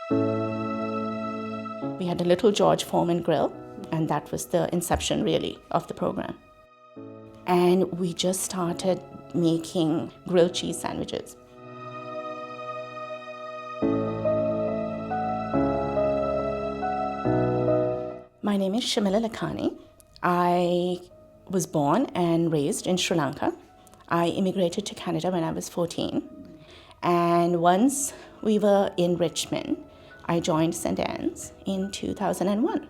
We had a little George Foreman grill, and that was the inception, really, of the program. And we just started making grilled cheese sandwiches. My name is Shamila Lakhani. I was born and raised in Sri Lanka. I immigrated to Canada when I was 14. And once we were in Richmond, I joined St. Anne's in 2001.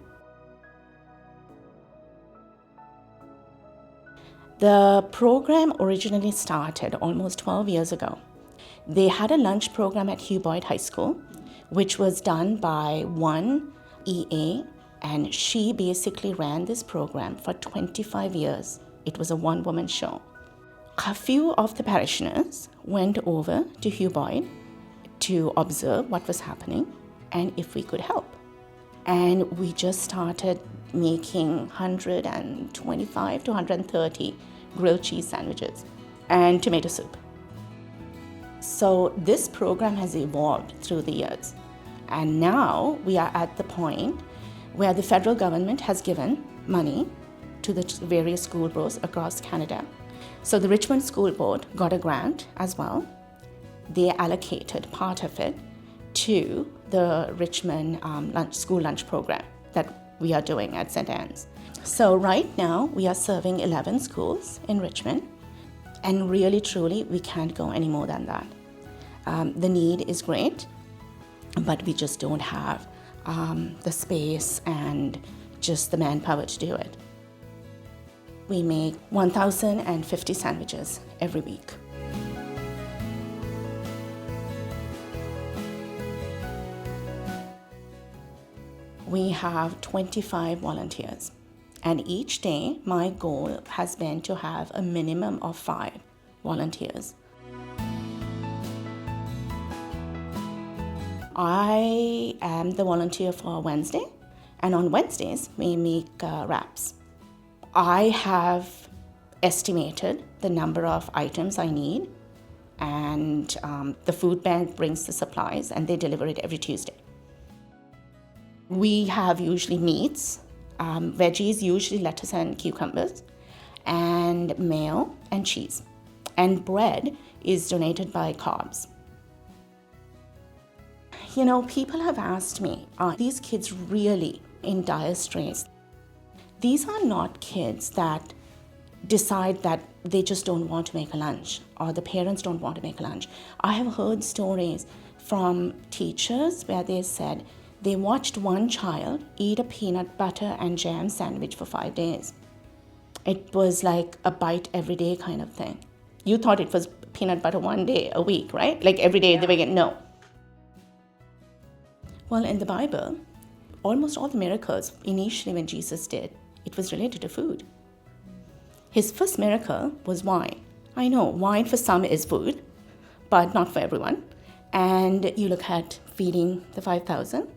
The program originally started almost 12 years ago. They had a lunch program at Hugh Boyd High School, which was done by one EA, and she basically ran this program for 25 years. It was a one-woman show. A few of the parishioners went over to Hugh Boyd to observe what was happening and if we could help. And we just started making 125 to 130 grilled cheese sandwiches and tomato soup. So this program has evolved through the years. And now we are at the point where the federal government has given money to the various school boards across Canada. So the Richmond School Board got a grant as well. They allocated part of it to the Richmond school lunch program that we are doing at St. Anne's. So right now we are serving 11 schools in Richmond, and really truly we can't go any more than that. The need is great, but we just don't have the space and just the manpower to do it. We make 1,050 sandwiches every week. We have 25 volunteers, and each day my goal has been to have a minimum of 5 volunteers. I am the volunteer for Wednesday, and on Wednesdays we make wraps. I have estimated the number of items I need, and the food bank brings the supplies and they deliver it every Tuesday. We have usually meats, veggies, usually lettuce and cucumbers, and mayo and cheese. And bread is donated by Carbs. You know, people have asked me, are these kids really in dire straits? These are not kids that decide that they just don't want to make a lunch, or the parents don't want to make a lunch. I have heard stories from teachers where they said they watched one child eat a peanut butter and jam sandwich for 5 days. It was like a bite every day kind of thing. You thought it was peanut butter one day a week, right? Like every day they were getting, no. Well, in the Bible, almost all the miracles, initially when Jesus did, it was related to food. His first miracle was wine. I know, wine for some is food, but not for everyone. And you look at feeding the 5,000,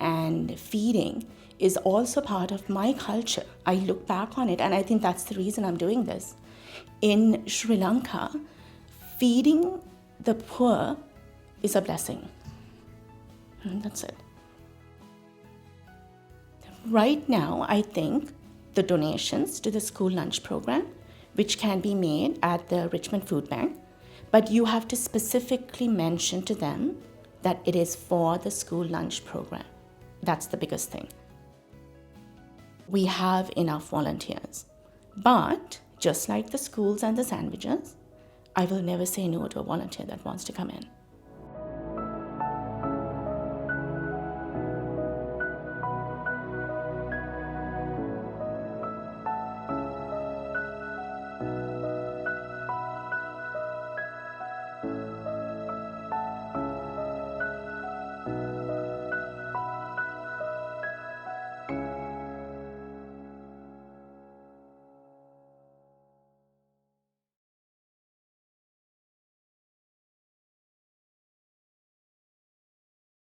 and feeding is also part of my culture. I look back on it, and I think that's the reason I'm doing this. In Sri Lanka, feeding the poor is a blessing. That's it. Right now, I think the donations to the school lunch program, which can be made at the Richmond Food Bank, but you have to specifically mention to them that it is for the school lunch program. That's the biggest thing. We have enough volunteers, but just like the schools and the sandwiches, I will never say no to a volunteer that wants to come in.